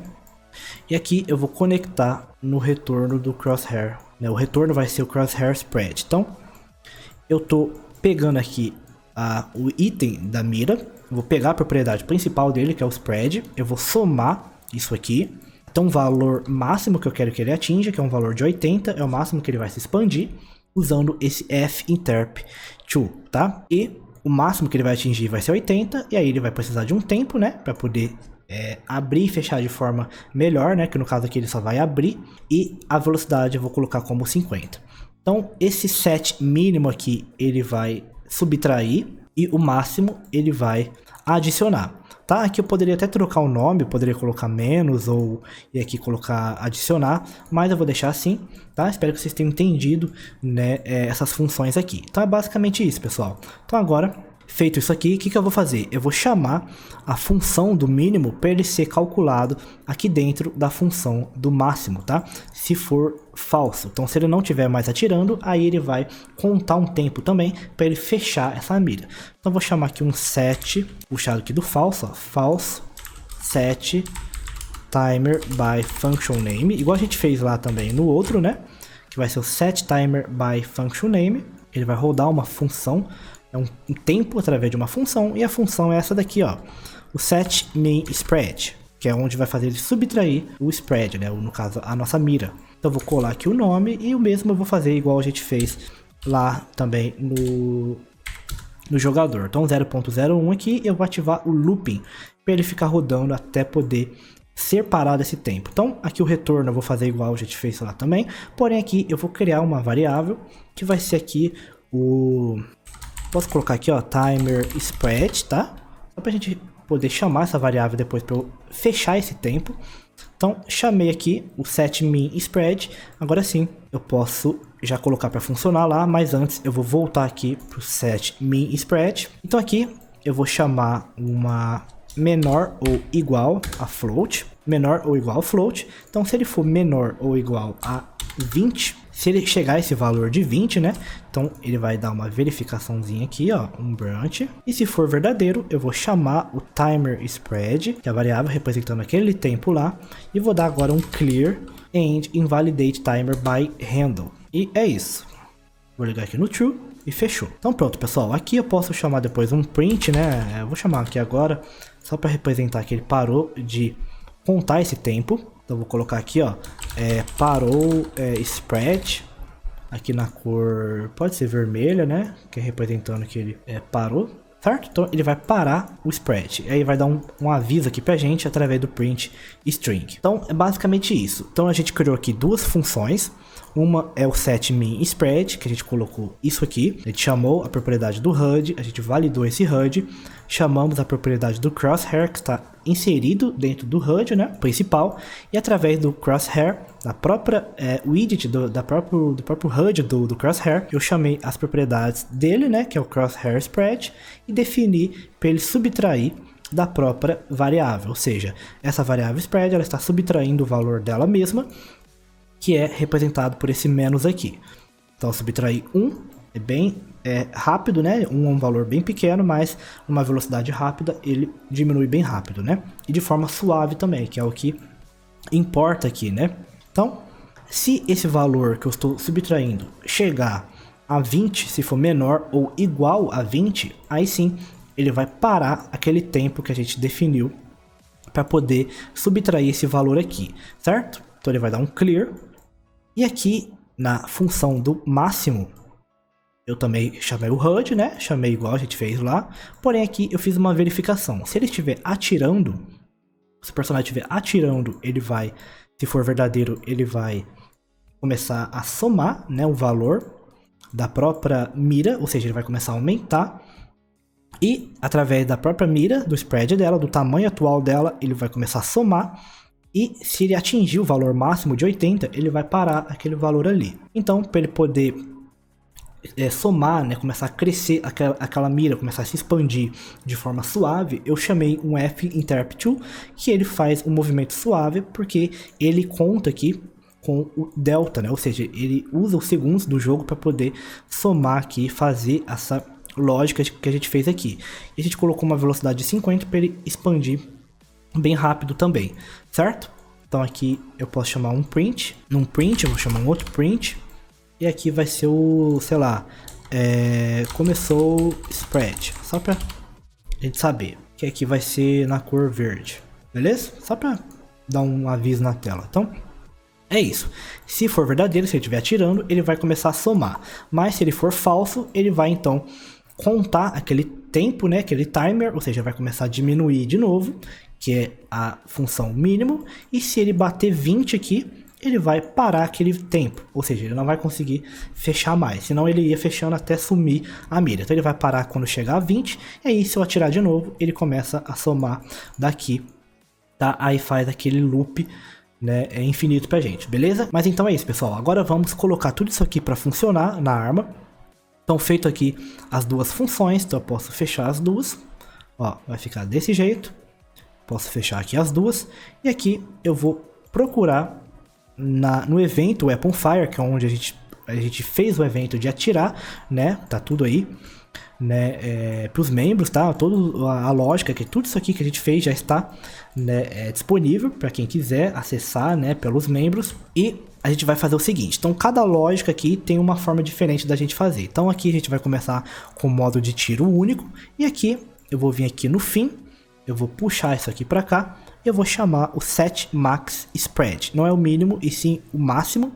E aqui eu vou conectar no retorno do crosshair né? O retorno vai ser o crosshair spread. Então, eu tô pegando aqui o item da mira, vou pegar a propriedade principal dele, que é o spread, eu vou somar isso aqui. Então, o valor máximo que eu quero que ele atinja, que é um valor de 80, é o máximo que ele vai se expandir, usando esse finterp2, tá? E o máximo que ele vai atingir vai ser 80, e aí ele vai precisar de um tempo, né, para poder abrir e fechar de forma melhor, né, que no caso aqui ele só vai abrir, e a velocidade eu vou colocar como 50. Então, esse set mínimo aqui, ele vai subtrair, e o máximo ele vai adicionar. Tá? Aqui eu poderia até trocar o nome, eu poderia colocar menos ou e aqui colocar adicionar, mas eu vou deixar assim, tá? Espero que vocês tenham entendido, né, essas funções aqui. Então é basicamente isso, pessoal. Então agora, feito isso aqui, o que eu vou fazer? Eu vou chamar a função do mínimo para ele ser calculado aqui dentro da função do máximo, tá? Se for falso. Então se ele não estiver mais atirando, aí ele vai contar um tempo também para ele fechar essa mira. Então eu vou chamar aqui um set, puxado aqui do false, ó, false set timer by function name, igual a gente fez lá também no outro, né? Que vai ser o set timer by function name. Ele vai rodar uma função, é um tempo através de uma função, e a função é essa daqui, ó, o set min spread, que é onde vai fazer ele subtrair o spread, né, no caso a nossa mira. Então eu vou colar aqui o nome, e o mesmo eu vou fazer igual a gente fez lá também no jogador. Então 0.01 aqui, eu vou ativar o looping, para ele ficar rodando até poder ser parado esse tempo. Então aqui o retorno eu vou fazer igual a gente fez lá também, porém aqui eu vou criar uma variável, que vai ser aqui posso colocar aqui, ó, timer spread, tá? Só pra gente poder chamar essa variável depois para eu fechar esse tempo. Então, chamei aqui o set min spread. Agora sim, eu posso já colocar para funcionar lá, mas antes eu vou voltar aqui pro set min spread. Então aqui eu vou chamar uma menor ou igual a float, menor ou igual a float. Então, se ele for menor ou igual a 20, se ele chegar a esse valor de 20, né? Então ele vai dar uma verificaçãozinha aqui, ó, um branch. E se for verdadeiro, eu vou chamar o timer spread, que é a variável representando aquele tempo lá, e vou dar agora um clear and invalidate timer by handle. E é isso. Vou ligar aqui no true e fechou. Então pronto, pessoal. Aqui eu posso chamar depois um print, né? Eu vou chamar aqui agora só para representar que ele parou de contar esse tempo. Então vou colocar aqui, ó, parou spread, aqui na cor, pode ser vermelha, né, que é representando que ele parou, certo? Então ele vai parar o spread, aí vai dar um aviso aqui pra gente através do print string. Então é basicamente isso. Então a gente criou aqui duas funções. Uma é o set min spread, que a gente colocou isso aqui, a gente chamou a propriedade do HUD, a gente validou esse HUD, chamamos a propriedade do crosshair, que está inserido dentro do HUD, né, principal, e através do crosshair, da própria widget do próprio HUD do crosshair, eu chamei as propriedades dele, né, que é o crosshair spread, e defini para ele subtrair da própria variável, ou seja, essa variável spread, ela está subtraindo o valor dela mesma, que é representado por esse menos aqui. Então, subtrair 1 é bem rápido, né? 1 é um valor bem pequeno, mas uma velocidade rápida, ele diminui bem rápido, né? E de forma suave também, que é o que importa aqui, né? Então, se esse valor que eu estou subtraindo chegar a 20, se for menor ou igual a 20, aí sim, ele vai parar aquele tempo que a gente definiu para poder subtrair esse valor aqui, certo? Então, ele vai dar um clear. E aqui, na função do máximo, eu também chamei o HUD, né? Chamei igual a gente fez lá. Porém, aqui eu fiz uma verificação. Se ele estiver atirando, se o personagem estiver atirando, ele vai, se for verdadeiro, ele vai começar a somar, né, o valor da própria mira, ou seja, ele vai começar a aumentar. E, através da própria mira, do spread dela, do tamanho atual dela, ele vai começar a somar. E se ele atingir o valor máximo de 80, ele vai parar aquele valor ali. Então, para ele poder somar, né, começar a crescer aquela mira, começar a se expandir de forma suave, eu chamei um finterp2, que ele faz um movimento suave, porque ele conta aqui com o delta, né? Ou seja, ele usa os segundos do jogo para poder somar aqui, fazer essa lógica que a gente fez aqui. E a gente colocou uma velocidade de 50 para ele expandir bem rápido também, certo? Então aqui eu posso chamar um print, num print eu vou chamar um outro print, E aqui vai ser o, sei lá, começou spread. Só pra gente saber que aqui vai ser na cor verde. Beleza? Só pra dar um aviso na tela. Então, é isso. Se for verdadeiro, se ele estiver atirando, ele vai começar a somar. Mas se ele for falso, ele vai então contar aquele tempo, né? Aquele timer, ou seja, vai começar a diminuir de novo, que é a função mínimo. E se ele bater 20 aqui, ele vai parar aquele tempo. Ou seja, ele não vai conseguir fechar mais. Senão ele ia fechando até sumir a mira. Então ele vai parar quando chegar a 20. E aí se eu atirar de novo, ele começa a somar daqui. Tá? Aí faz aquele loop, né, é infinito pra gente, beleza? Mas então é isso, pessoal. Agora vamos colocar tudo isso aqui para funcionar na arma. Então, feito aqui as duas funções, então eu posso fechar as duas. Ó, vai ficar desse jeito. Posso fechar aqui as duas. E aqui eu vou procurar no evento Weapon Fire, que é onde a gente fez o evento de atirar, né? Tá tudo aí, né? Para os membros, tá? Toda a lógica, que tudo isso aqui que a gente fez já está, né, disponível para quem quiser acessar, né, pelos membros. E a gente vai fazer o seguinte, então cada lógica aqui tem uma forma diferente da gente fazer. Então aqui a gente vai começar com o modo de tiro único, e aqui eu vou vir aqui no fim, eu vou puxar isso aqui para cá, e eu vou chamar o set max spread. Não é o mínimo, e sim o máximo,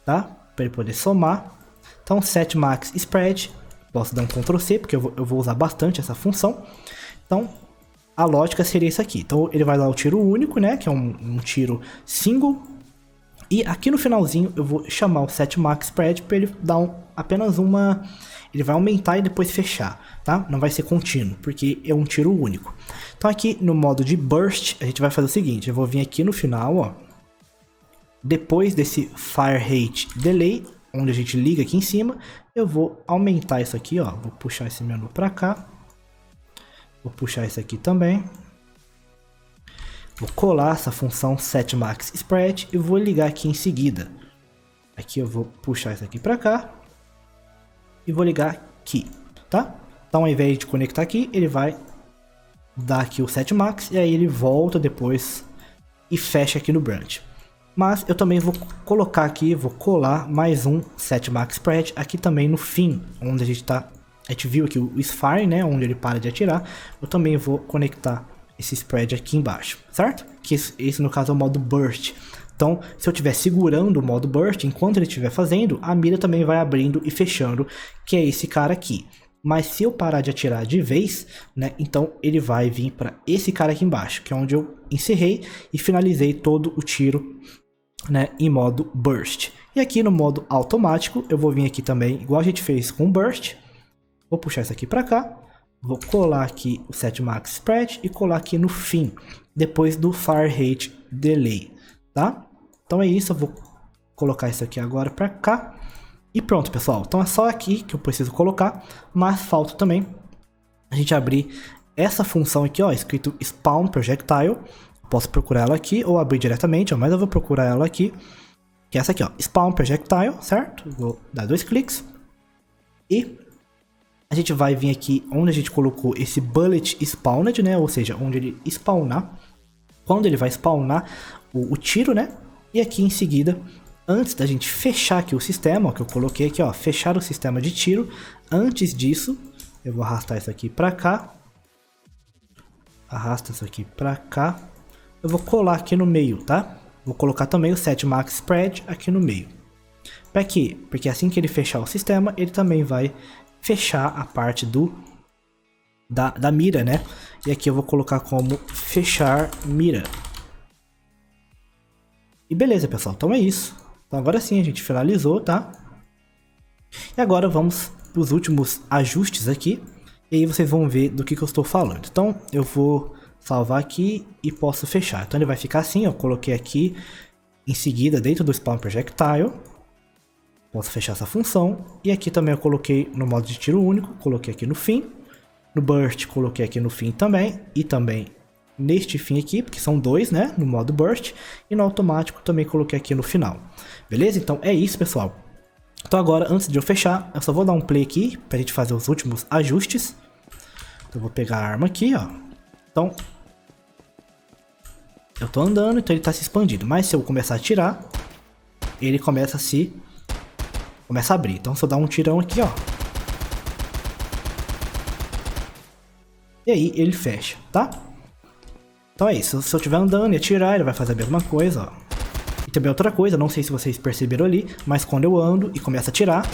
tá? Para ele poder somar. Então set max spread, posso dar um Ctrl C, porque eu vou usar bastante essa função. Então a lógica seria isso aqui. Então ele vai dar o tiro único, né, que é um tiro single. E aqui no finalzinho eu vou chamar o set max spread para ele dar apenas uma... Ele vai aumentar e depois fechar, tá? Não vai ser contínuo, porque é um tiro único. Então aqui no modo de burst, a gente vai fazer o seguinte. Eu vou vir aqui no final, ó. Depois desse fire rate delay, onde a gente liga aqui em cima, eu vou aumentar isso aqui, ó. Vou puxar esse menu para cá. Vou puxar isso aqui também. Vou colar essa função setMaxSpread e vou ligar aqui em seguida. Aqui eu vou puxar isso aqui para cá e vou ligar aqui, tá? Então ao invés de conectar aqui, ele vai dar aqui o setmax e aí ele volta depois e fecha aqui no branch. Mas eu também vou colocar aqui, vou colar mais um setMaxSpread aqui também no fim, onde a gente viu aqui o Sphere, né, onde ele para de atirar. Eu também vou conectar esse spread aqui embaixo, certo? Que esse no caso é o modo burst. Então, se eu estiver segurando o modo burst, enquanto ele estiver fazendo, a mira também vai abrindo e fechando, que é esse cara aqui. Mas se eu parar de atirar de vez, né, então ele vai vir para esse cara aqui embaixo, que é onde eu encerrei e finalizei todo o tiro, né, em modo burst. E aqui no modo automático, eu vou vir aqui também, igual a gente fez com o burst. Vou puxar isso aqui para cá. Vou colar aqui o setMaxSpread e colar aqui no fim, depois do fire rate delay, tá? Então é isso, eu vou colocar isso aqui agora para cá. E pronto, pessoal. Então é só aqui que eu preciso colocar, mas falta também a gente abrir essa função aqui, ó, escrito Spawn Projectile. Posso procurar ela aqui ou abrir diretamente, ó, mas eu vou procurar ela aqui, que é essa aqui, ó, Spawn Projectile, certo? Vou dar 2 cliques e a gente vai vir aqui onde a gente colocou esse bullet spawned, né? Ou seja, onde ele spawnar. Quando ele vai spawnar o tiro, né? E aqui em seguida, antes da gente fechar aqui o sistema, ó, que eu coloquei aqui, ó, fechar o sistema de tiro. Antes disso, eu vou arrastar isso aqui pra cá. Arrasta isso aqui pra cá. Eu vou colar aqui no meio, tá? Vou colocar também o setMaxSpread aqui no meio. Pra quê? Porque assim que ele fechar o sistema, ele também vai fechar a parte da mira, né? E aqui eu vou colocar como fechar mira. E beleza, pessoal. Então é isso. Então agora sim a gente finalizou, tá? E agora vamos para os últimos ajustes aqui. E aí vocês vão ver do que eu estou falando. Então eu vou salvar aqui e posso fechar. Então ele vai ficar assim, eu coloquei aqui em seguida dentro do Spawn Projectile. Posso fechar essa função. E aqui também eu coloquei no modo de tiro único. Coloquei aqui no fim. No burst coloquei aqui no fim também. E também neste fim aqui, porque são dois, né? No modo burst. E no automático também coloquei aqui no final. Beleza? Então é isso, pessoal. Então agora, antes de eu fechar, eu só vou dar um play aqui pra gente fazer os últimos ajustes. Então, eu vou pegar a arma aqui, ó. Então eu tô andando, então ele tá se expandindo. Mas se eu começar a atirar, ele começa a se começa a abrir. Então se eu dar um tirão aqui, ó, e aí ele fecha, tá? Então é isso, se eu estiver andando e atirar, ele vai fazer a mesma coisa, ó. E também outra coisa, não sei se vocês perceberam ali, mas quando eu ando e começo a atirar,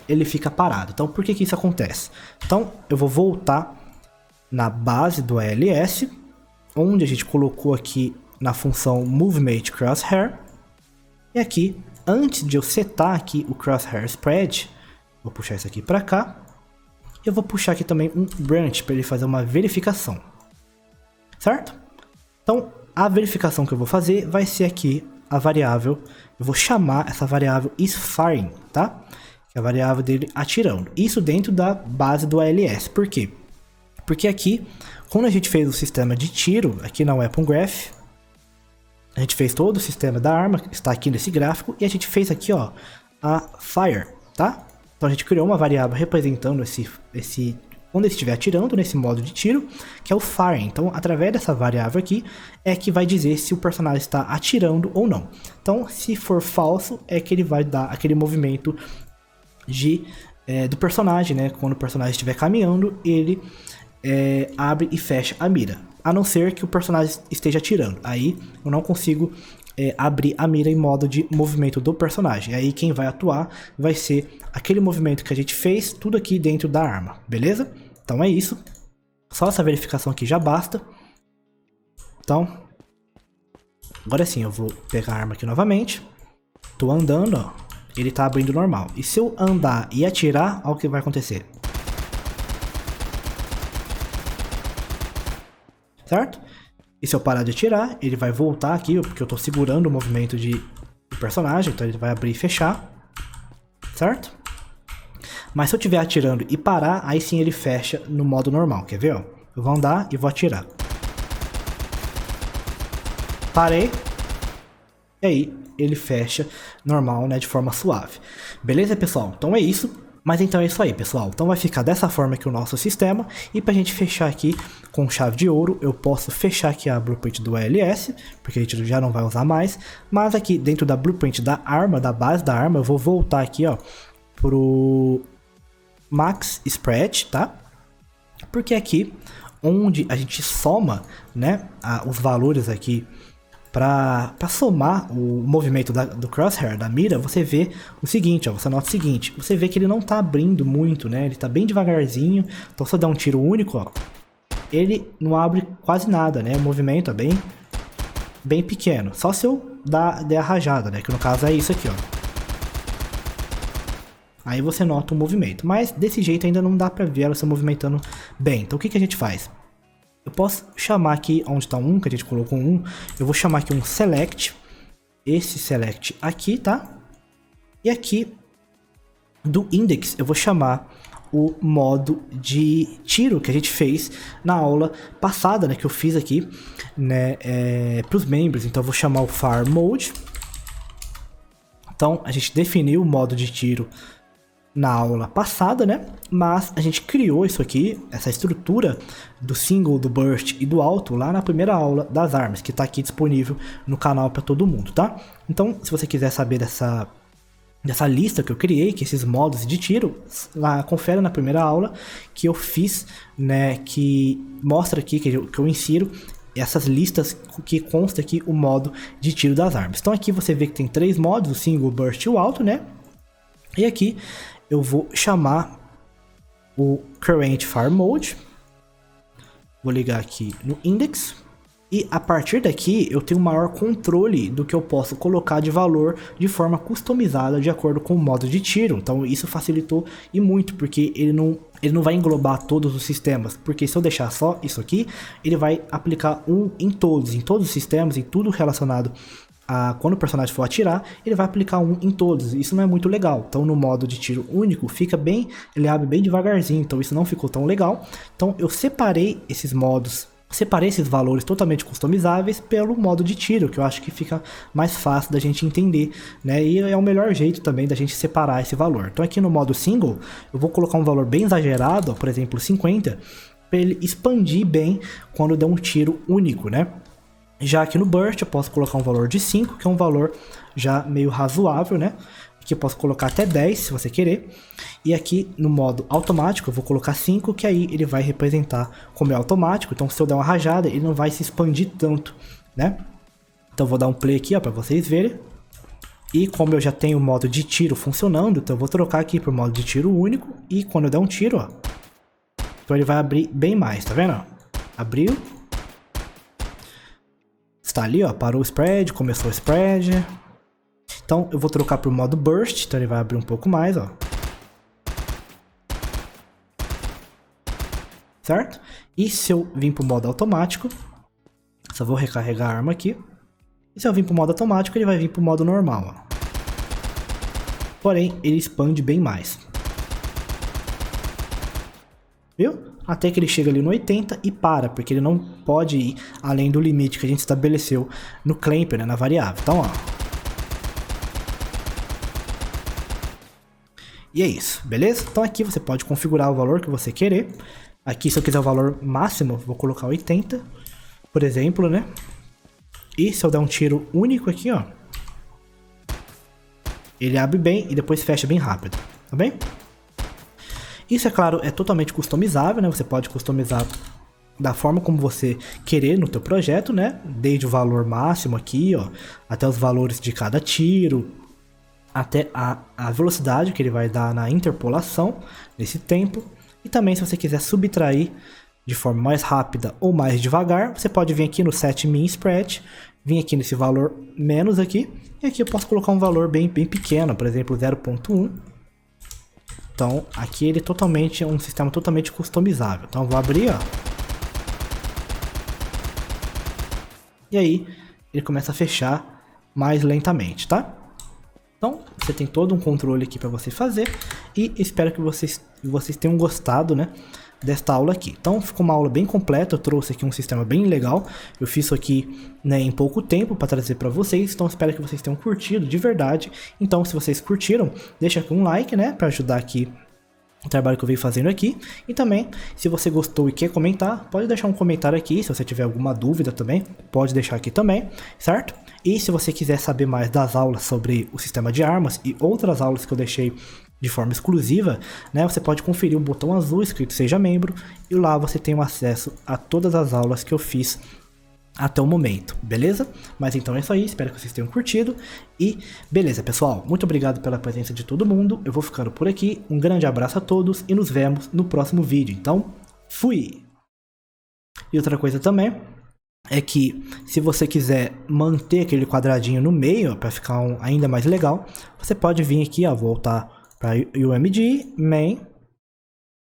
ele fica parado. Então por que que isso acontece? Então eu vou voltar na base do ALS, onde a gente colocou aqui na função MoveMate Crosshair. E aqui, antes de eu setar aqui o Crosshair Spread, vou puxar isso aqui para cá. Eu vou puxar aqui também um branch para ele fazer uma verificação. Certo? Então, a verificação que eu vou fazer vai ser aqui a variável. Eu vou chamar essa variável isFiring, tá? Que é a variável dele atirando. Isso dentro da base do ALS. Por quê? Porque aqui, quando a gente fez o sistema de tiro, aqui na Weapon Graph, a gente fez todo o sistema da arma, que está aqui nesse gráfico, e a gente fez aqui, ó, a Fire, tá? Então a gente criou uma variável representando quando ele estiver atirando nesse modo de tiro, que é o Fire. Então, através dessa variável aqui, é que vai dizer se o personagem está atirando ou não. Então, se for falso, é que ele vai dar aquele movimento do personagem, né? Quando o personagem estiver caminhando, ele abre e fecha a mira. A não ser que o personagem esteja atirando. Aí eu não consigo abrir a mira em modo de movimento do personagem. Aí quem vai atuar vai ser aquele movimento que a gente fez, tudo aqui dentro da arma, beleza? Então é isso. Só essa verificação aqui já basta. Então, agora sim eu vou pegar a arma aqui novamente. Tô andando, ó. Ele tá abrindo normal. E se eu andar e atirar, olha o que vai acontecer. Certo? E se eu parar de atirar, ele vai voltar aqui, porque eu tô segurando o movimento do personagem, então ele vai abrir e fechar. Certo? Mas se eu estiver atirando e parar, aí sim ele fecha no modo normal. Quer ver? Ó? Eu vou andar e vou atirar. Parei. E aí ele fecha normal, né, de forma suave. Beleza, pessoal? Então é isso. Mas então é isso aí, pessoal. Então vai ficar dessa forma aqui o nosso sistema. E pra gente fechar aqui com chave de ouro, eu posso fechar aqui a blueprint do ALS, porque a gente já não vai usar mais. Mas aqui dentro da blueprint da arma, da base da arma, eu vou voltar aqui, ó, pro Max Spread, tá? Porque aqui, onde a gente soma, né, os valores aqui, para somar o movimento do crosshair, da mira, você vê o seguinte, ó, você nota o seguinte, você vê que ele não tá abrindo muito, né, ele tá bem devagarzinho, então se eu der um tiro único, ó, ele não abre quase nada, né, o movimento é bem pequeno, só se eu der a rajada, né, que no caso é isso aqui, ó. Aí você nota o movimento, mas desse jeito ainda não dá pra ver ela se movimentando bem, então o que que a gente faz? Eu posso chamar aqui, onde está um, que a gente colocou um, eu vou chamar aqui um select, esse select aqui, tá? E aqui, do index, eu vou chamar o modo de tiro que a gente fez na aula passada, né? Que eu fiz aqui, né? Para os membros, então eu vou chamar o fire mode. Então, a gente definiu o modo de tiro na aula passada, né? Mas a gente criou isso aqui, essa estrutura do single, do burst e do auto lá na primeira aula das armas, que tá aqui disponível no canal para todo mundo, tá? Então, se você quiser saber dessa lista que eu criei, que esses modos de tiro, lá confere na primeira aula que eu fiz, né? Que mostra aqui que eu insiro essas listas que consta aqui o modo de tiro das armas. Então aqui você vê que tem 3 modos, o single, o burst e o auto, né? E aqui eu vou chamar o current fire mode, vou ligar aqui no index, e a partir daqui eu tenho maior controle do que eu posso colocar de valor de forma customizada de acordo com o modo de tiro. Então isso facilitou e muito, porque ele não vai englobar todos os sistemas, porque se eu deixar só isso aqui, ele vai aplicar em todos os sistemas, em tudo relacionado quando o personagem for atirar, ele vai aplicar em todos. Isso não é muito legal. Então no modo de tiro único ele abre bem devagarzinho, então isso não ficou tão legal. Então eu separei esses valores totalmente customizáveis pelo modo de tiro, que eu acho que fica mais fácil da gente entender, né? E é o melhor jeito também da gente separar esse valor. Então aqui no modo single, eu vou colocar um valor bem exagerado, ó, por exemplo 50, para ele expandir bem quando der um tiro único, né? Já aqui no burst eu posso colocar um valor de 5, que é um valor já meio razoável, né? Aqui eu posso colocar até 10, se você querer. E aqui no modo automático eu vou colocar 5, que aí ele vai representar como é automático. Então se eu der uma rajada, ele não vai se expandir tanto, né? Então eu vou dar um play aqui, ó, para vocês verem. E como eu já tenho o modo de tiro funcionando, então eu vou trocar aqui para o modo de tiro único. E quando eu der um tiro, ó, então ele vai abrir bem mais, tá vendo? Abriu. Está ali, ó, parou o spread, começou o spread. Então eu vou trocar para o modo burst, então ele vai abrir um pouco mais, ó. Certo? E se eu vir para o modo automático, só vou recarregar a arma aqui. E se eu vir para o modo automático, ele vai vir para o modo normal, ó. Porém, ele expande bem mais. Viu? Até que ele chega ali no 80 e para, porque ele não pode ir além do limite que a gente estabeleceu no clamper, né, na variável. Então, ó. E é isso, beleza? Então aqui você pode configurar o valor que você querer. Aqui, se eu quiser o valor máximo, vou colocar 80, por exemplo, né? E se eu der um tiro único aqui, ó, ele abre bem e depois fecha bem rápido, tá bem? Isso, é claro, é totalmente customizável, né? Você pode customizar da forma como você querer no teu projeto, né? Desde o valor máximo aqui, ó, até os valores de cada tiro, até a velocidade que ele vai dar na interpolação nesse tempo. E também, se você quiser subtrair de forma mais rápida ou mais devagar, você pode vir aqui no set min spread, vir aqui nesse valor menos aqui, e aqui eu posso colocar um valor bem pequeno, por exemplo 0.1. Então aqui ele é um sistema totalmente customizável. Então eu vou abrir, ó, e aí ele começa a fechar mais lentamente, tá? Então você tem todo um controle aqui para você fazer, e espero que vocês tenham gostado, né, desta aula aqui. Então ficou uma aula bem completa, eu trouxe aqui um sistema bem legal, eu fiz isso aqui, né, em pouco tempo para trazer para vocês, então espero que vocês tenham curtido de verdade. Então se vocês curtiram, deixa aqui um like, né, para ajudar aqui o trabalho que eu venho fazendo aqui. E também, se você gostou e quer comentar, pode deixar um comentário aqui. Se você tiver alguma dúvida também, pode deixar aqui também, certo? E se você quiser saber mais das aulas sobre o sistema de armas e outras aulas que eu deixei de forma exclusiva, né, você pode conferir o botão azul escrito Seja Membro, e lá você tem o acesso a todas as aulas que eu fiz até o momento, beleza? Mas então é isso aí, espero que vocês tenham curtido. E beleza, pessoal, muito obrigado pela presença de todo mundo, eu vou ficando por aqui, um grande abraço a todos e nos vemos no próximo vídeo. Então, fui! E outra coisa também é que, se você quiser manter aquele quadradinho no meio para ficar ainda mais legal, você pode vir aqui, ó, voltar para UMD, Main,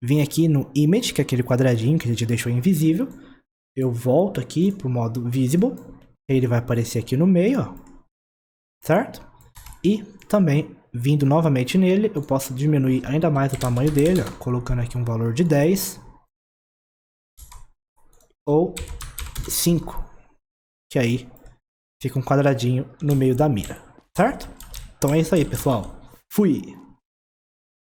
vir aqui no Image, que é aquele quadradinho que a gente deixou invisível. Eu volto aqui pro modo Visible, ele vai aparecer aqui no meio, ó, certo? E também, vindo novamente nele, eu posso diminuir ainda mais o tamanho dele, ó, colocando aqui um valor de 10 ou 5, que aí fica um quadradinho no meio da mira, certo? Então é isso aí, pessoal. Fui!